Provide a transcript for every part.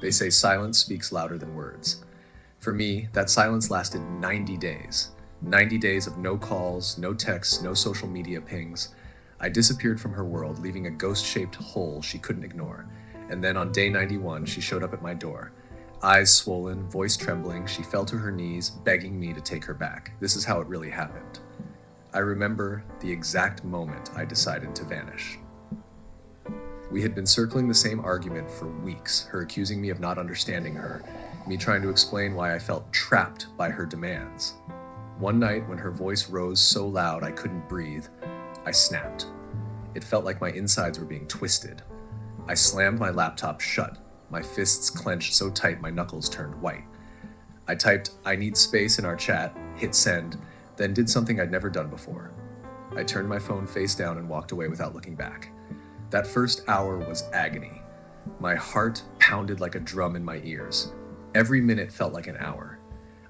They say silence speaks louder than words. For me, that silence lasted 90 days. 90 days of no calls, no texts, no social media pings. I disappeared from her world, leaving a ghost shaped hole she couldn't ignore. And then on day 91, she showed up at my door. Eyes swollen, voice trembling, she fell to her knees, begging me to take her back. This is how it really happened. I remember the exact moment I decided to vanish. We had been circling the same argument for weeks, her accusing me of not understanding her, me trying to explain why I felt trapped by her demands. One night, when her voice rose so loud I couldn't breathe, I snapped. It felt like my insides were being twisted. I slammed my laptop shut, my fists clenched so tight my knuckles turned white. I typed, "I need space" in our chat, hit send, then did something I'd never done before. I turned my phone face down and walked away without looking back. That first hour was agony. My heart pounded like a drum in my ears. Every minute felt like an hour.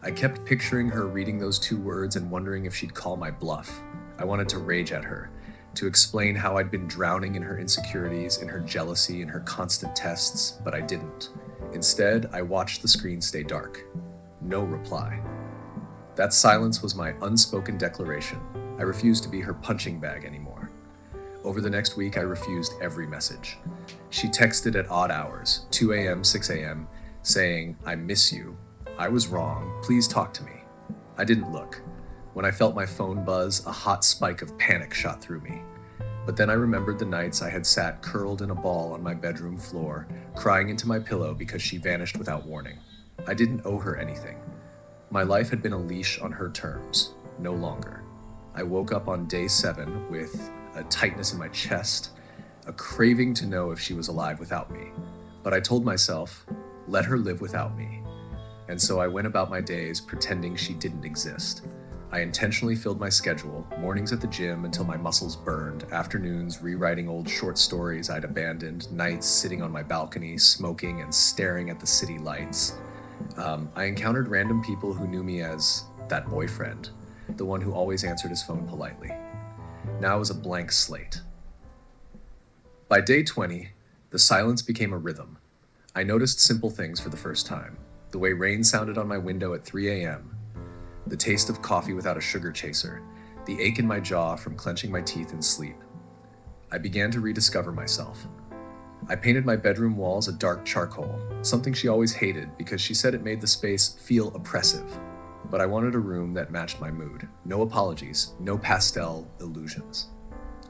I kept picturing her reading those two words and wondering if she'd call my bluff. I wanted to rage at her, to explain how I'd been drowning in her insecurities, in her jealousy, in her constant tests, but I didn't. Instead, I watched the screen stay dark. No reply. That silence was my unspoken declaration. I refused to be her punching bag anymore. Over the next week, I refused every message. She texted at odd hours, 2 a.m., 6 a.m., saying, "I miss you. I was wrong. Please talk to me." I didn't look. When I felt my phone buzz, a hot spike of panic shot through me. But then I remembered the nights I had sat curled in a ball on my bedroom floor, crying into my pillow because she vanished without warning. I didn't owe her anything. My life had been a leash on her terms, no longer. I woke up on day 7 with a tightness in my chest, a craving to know if she was alive without me. But I told myself, let her live without me. And so I went about my days pretending she didn't exist. I intentionally filled my schedule, mornings at the gym until my muscles burned, afternoons rewriting old short stories I'd abandoned, nights sitting on my balcony, smoking and staring at the city lights. I encountered random people who knew me as that boyfriend, the one who always answered his phone politely. Now it was a blank slate. By day 20, the silence became a rhythm. I noticed simple things for the first time. The way rain sounded on my window at 3 a.m., the taste of coffee without a sugar chaser, the ache in my jaw from clenching my teeth in sleep. I began to rediscover myself. I painted my bedroom walls a dark charcoal, something she always hated because she said it made the space feel oppressive. But I wanted a room that matched my mood. No apologies, no pastel illusions.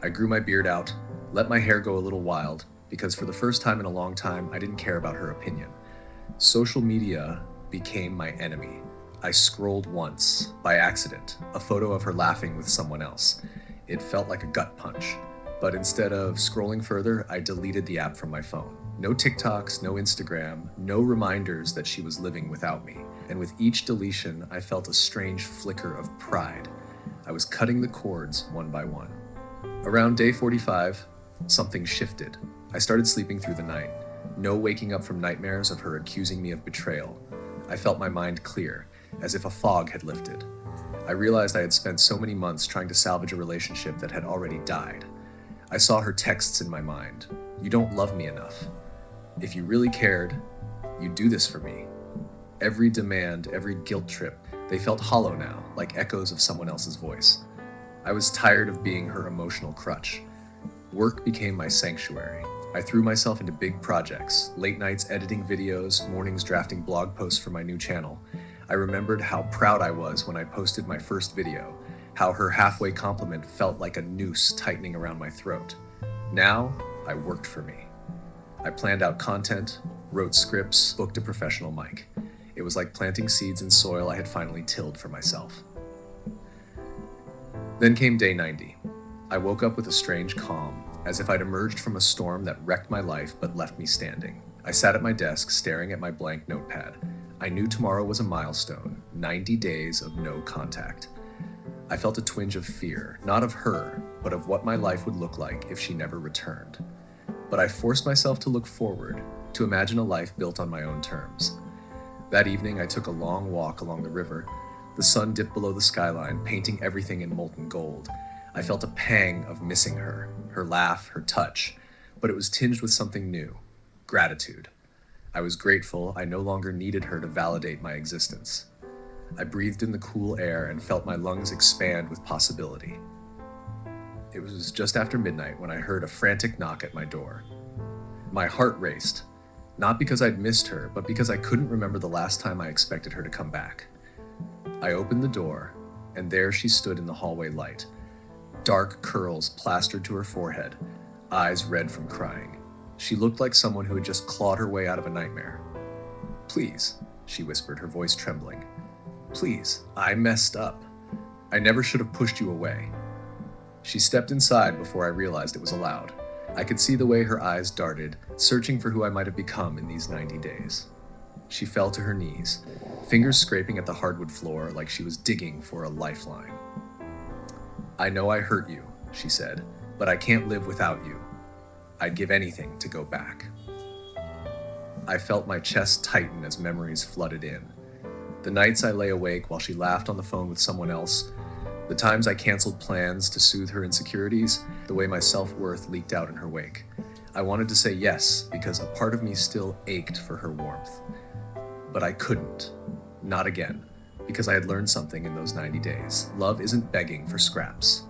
I grew my beard out, let my hair go a little wild, because for the first time in a long time, I didn't care about her opinion. Social media became my enemy. I scrolled once, by accident, a photo of her laughing with someone else. It felt like a gut punch. But instead of scrolling further, I deleted the app from my phone. No TikToks, no Instagram, no reminders that she was living without me. And with each deletion, I felt a strange flicker of pride. I was cutting the cords one by one. Around day 45, something shifted. I started sleeping through the night. No waking up from nightmares of her accusing me of betrayal. I felt my mind clear, as if a fog had lifted. I realized I had spent so many months trying to salvage a relationship that had already died. I saw her texts in my mind. "You don't love me enough. If you really cared, you'd do this for me." Every demand, every guilt trip, they felt hollow now, like echoes of someone else's voice. I was tired of being her emotional crutch. Work became my sanctuary. I threw myself into big projects, late nights editing videos, mornings drafting blog posts for my new channel. I remembered how proud I was when I posted my first video, how her halfway compliment felt like a noose tightening around my throat. Now, I worked for me. I planned out content, wrote scripts, booked a professional mic. It was like planting seeds in soil I had finally tilled for myself. Then came day 90. I woke up with a strange calm, as if I'd emerged from a storm that wrecked my life but left me standing. I sat at my desk, staring at my blank notepad. I knew tomorrow was a milestone, 90 days of no contact. I felt a twinge of fear, not of her, but of what my life would look like if she never returned. But I forced myself to look forward, to imagine a life built on my own terms. That evening, I took a long walk along the river. The sun dipped below the skyline, painting everything in molten gold. I felt a pang of missing her laugh, her touch, but it was tinged with something new, gratitude. I was grateful I no longer needed her to validate my existence. I breathed in the cool air and felt my lungs expand with possibility. It was just after midnight when I heard a frantic knock at my door. My heart raced, not because I'd missed her, but because I couldn't remember the last time I expected her to come back. I opened the door, and there she stood in the hallway light, dark curls plastered to her forehead, eyes red from crying. She looked like someone who had just clawed her way out of a nightmare. "Please," she whispered, her voice trembling. "Please, I messed up. I never should have pushed you away." She stepped inside before I realized it was allowed. I could see the way her eyes darted, searching for who I might have become in these 90 days. She fell to her knees, fingers scraping at the hardwood floor like she was digging for a lifeline. "I know I hurt you," she said, "but I can't live without you. I'd give anything to go back." I felt my chest tighten as memories flooded in. The nights I lay awake while she laughed on the phone with someone else, the times I canceled plans to soothe her insecurities, the way my self-worth leaked out in her wake. I wanted to say yes because a part of me still ached for her warmth. But I couldn't. Not again. Because I had learned something in those 90 days. Love isn't begging for scraps.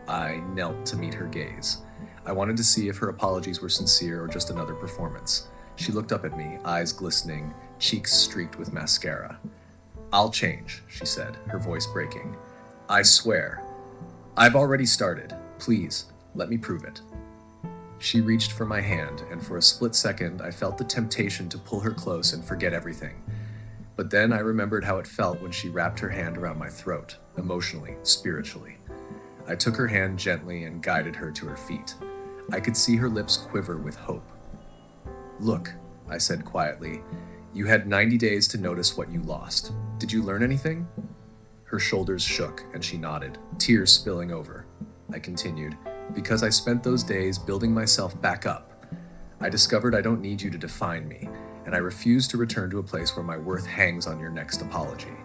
I knelt to meet her gaze. I wanted to see if her apologies were sincere or just another performance. She looked up at me, eyes glistening, cheeks streaked with mascara. "I'll change," she said, her voice breaking. "I swear. I've already started. Please, let me prove it." She reached for my hand, and for a split second, I felt the temptation to pull her close and forget everything. But then I remembered how it felt when she wrapped her hand around my throat, emotionally, spiritually. I took her hand gently and guided her to her feet. I could see her lips quiver with hope. "Look," I said quietly, "you had 90 days to notice what you lost. Did you learn anything?" Her shoulders shook, and she nodded, tears spilling over. I continued, "Because I spent those days building myself back up. I discovered I don't need you to define me, and I refuse to return to a place where my worth hangs on your next apology."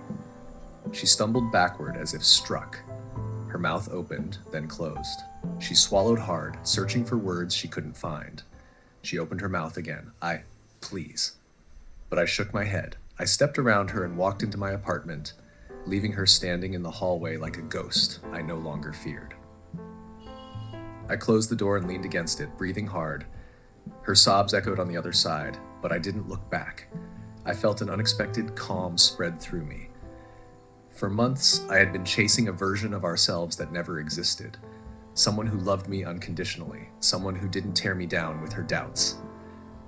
She stumbled backward as if struck. Her mouth opened, then closed. She swallowed hard, searching for words she couldn't find. She opened her mouth again. Please." But I shook my head. I stepped around her and walked into my apartment, leaving her standing in the hallway like a ghost I no longer feared. I closed the door and leaned against it, breathing hard. Her sobs echoed on the other side, but I didn't look back. I felt an unexpected calm spread through me. For months, I had been chasing a version of ourselves that never existed. Someone who loved me unconditionally, someone who didn't tear me down with her doubts.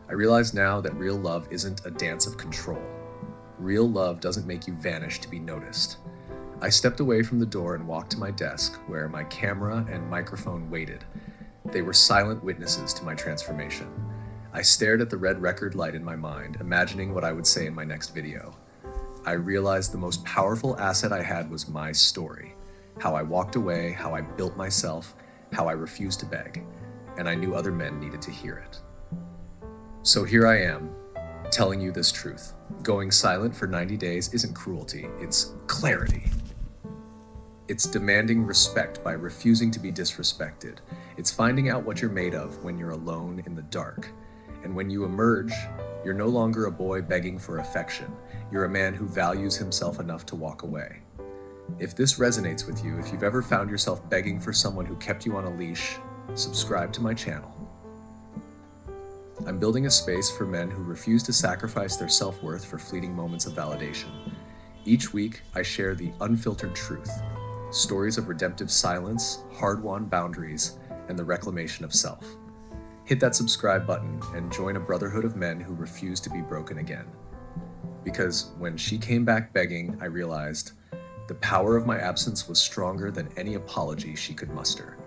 I realize now that real love isn't a dance of control. Real love doesn't make you vanish to be noticed. I stepped away from the door and walked to my desk, where my camera and microphone waited. They were silent witnesses to my transformation. I stared at the red record light in my mind, imagining what I would say in my next video. I realized the most powerful asset I had was my story. How I walked away, how I built myself, how I refused to beg. And I knew other men needed to hear it. So here I am, telling you this truth. Going silent for 90 days isn't cruelty, it's clarity. It's demanding respect by refusing to be disrespected. It's finding out what you're made of when you're alone in the dark. And when you emerge, you're no longer a boy begging for affection. You're a man who values himself enough to walk away. If this resonates with you, if you've ever found yourself begging for someone who kept you on a leash, subscribe to my channel. I'm building a space for men who refuse to sacrifice their self-worth for fleeting moments of validation. Each week, I share the unfiltered truth, stories of redemptive silence, hard-won boundaries, and the reclamation of self. Hit that subscribe button and join a brotherhood of men who refuse to be broken again. Because when she came back begging, I realized the power of my absence was stronger than any apology she could muster.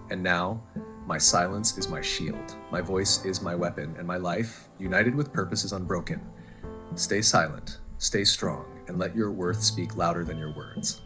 And now, my silence is my shield, my voice is my weapon, and my life, united with purpose, is unbroken. Stay silent, stay strong, and let your worth speak louder than your words.